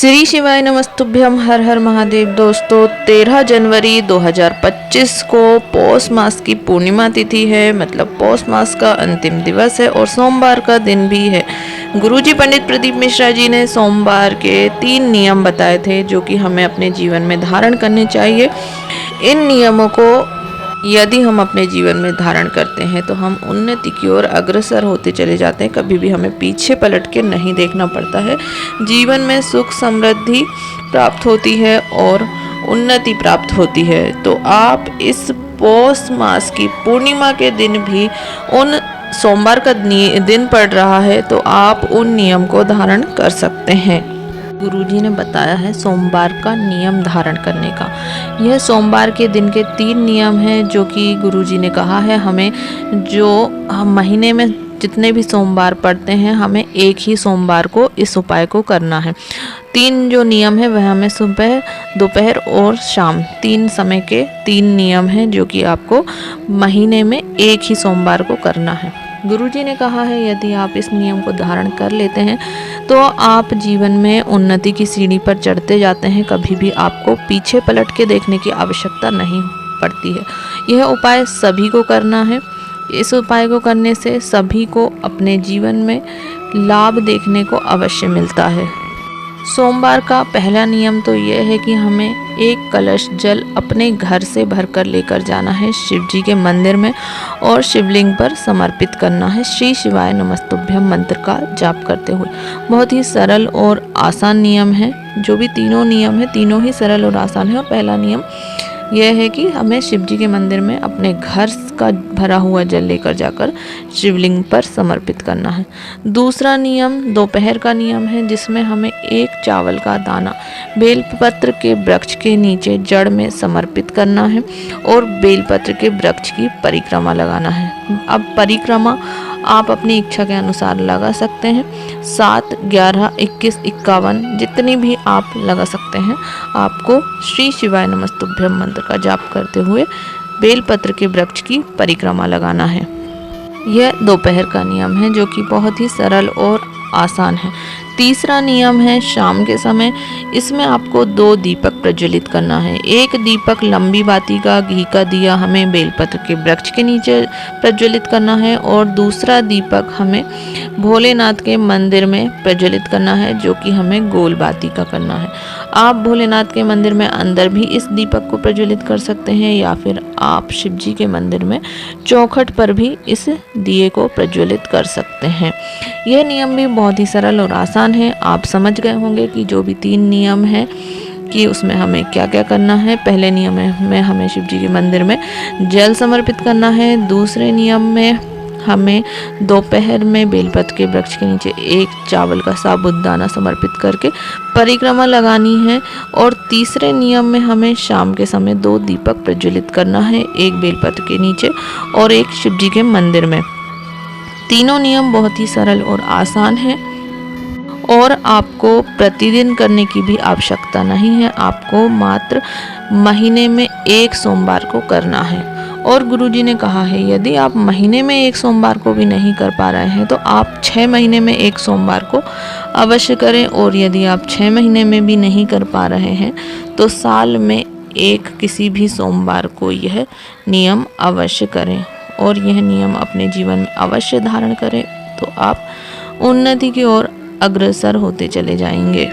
श्री शिवाय नमस्तुभ्यम, हर हर महादेव। दोस्तों 13 जनवरी 2025 को पौष मास की पूर्णिमा तिथि है, मतलब पौष मास का अंतिम दिवस है और सोमवार का दिन भी है। गुरुजी पंडित प्रदीप मिश्रा जी ने सोमवार के 3 नियम बताए थे जो कि हमें अपने जीवन में धारण करने चाहिए। इन नियमों को यदि हम अपने जीवन में धारण करते हैं तो हम उन्नति की ओर अग्रसर होते चले जाते हैं। कभी भी हमें पीछे पलट के नहीं देखना पड़ता है। जीवन में सुख समृद्धि प्राप्त होती है और उन्नति प्राप्त होती है। तो आप इस पौष मास की पूर्णिमा के दिन भी उन सोमवार का दिन पड़ रहा है तो आप उन नियम को धारण कर सकते हैं। गुरुजी ने बताया है सोमवार का नियम धारण करने का। यह सोमवार के दिन के 3 नियम हैं जो कि गुरुजी ने कहा है हमें, जो हम महीने में जितने भी सोमवार पड़ते हैं हमें एक ही सोमवार को इस उपाय को करना है। 3 जो नियम है वह हमें सुबह, दोपहर और शाम 3 समय के 3 नियम हैं जो कि आपको महीने में एक ही सोमवार को करना है। गुरुजी ने कहा है यदि आप इस नियम को धारण कर लेते हैं तो आप जीवन में उन्नति की सीढ़ी पर चढ़ते जाते हैं। कभी भी आपको पीछे पलट के देखने की आवश्यकता नहीं पड़ती है। यह उपाय सभी को करना है। इस उपाय को करने से सभी को अपने जीवन में लाभ देखने को अवश्य मिलता है। सोमवार का पहला नियम तो यह है कि हमें एक कलश जल अपने घर से भरकर लेकर जाना है शिव जी के मंदिर में और शिवलिंग पर समर्पित करना है। श्री शिवाय नमस्तुभ्यम मंत्र का जाप करते हुए। बहुत ही सरल और आसान नियम है। जो भी तीनों नियम है तीनों ही सरल और आसान है। और पहला नियम यह है कि हमें शिव जी के मंदिर में अपने घर का भरा हुआ जल लेकर जाकर शिवलिंग पर समर्पित करना है। दूसरा नियम दोपहर का नियम है जिसमें हमें एक चावल का दाना बेलपत्र के वृक्ष के नीचे जड़ में समर्पित करना है और बेलपत्र के वृक्ष की परिक्रमा लगाना है। अब परिक्रमा आप अपनी इच्छा के अनुसार लगा सकते हैं। 7, 11, 21, 51 जितनी भी आप लगा सकते हैं। आपको श्री शिवाय नमस्तुभ्यम मंत्र का जाप करते हुए बेलपत्र के वृक्ष की परिक्रमा लगाना है। यह दोपहर का नियम है जो कि बहुत ही सरल और आसान है। तीसरा नियम है शाम के समय। इसमें आपको 2 दीपक प्रज्वलित करना है। एक दीपक लंबी बाती का घी का दिया हमें बेलपत्र के वृक्ष के नीचे प्रज्वलित करना है और दूसरा दीपक हमें भोलेनाथ के मंदिर में प्रज्वलित करना है जो कि हमें गोल बाती का करना है। आप भोलेनाथ के मंदिर में अंदर भी इस दीपक को प्रज्वलित कर सकते हैं या फिर आप शिव जी के मंदिर में चौखट पर भी इस दिए को प्रज्वलित कर सकते हैं। यह नियम भी बहुत ही सरल और आसान है। आप समझ गए होंगे कि जो भी 3 नियम हैं कि उसमें हमें क्या क्या करना है। पहले नियम में हमें शिव जी के मंदिर में जल समर्पित करना है। दूसरे नियम में हमें दोपहर में बेलपत्र के वृक्ष के नीचे एक चावल का साबूदाना समर्पित करके परिक्रमा लगानी है और तीसरे नियम में हमें शाम के समय 2 दीपक प्रज्वलित करना है, एक बेलपत्र के नीचे और एक शिव जी के मंदिर में। तीनों नियम बहुत ही सरल और आसान है और आपको प्रतिदिन करने की भी आवश्यकता नहीं है। आपको मात्र महीने में एक सोमवार को करना है। और गुरुजी ने कहा है यदि आप महीने में एक सोमवार को भी नहीं कर पा रहे हैं तो आप 6 महीने में एक सोमवार को अवश्य करें। और यदि आप 6 महीने में भी नहीं कर पा रहे हैं तो साल में एक किसी भी सोमवार को यह नियम अवश्य करें और यह नियम अपने जीवन में अवश्य धारण करें तो आप उन्नति की ओर अग्रसर होते चले जाएंगे।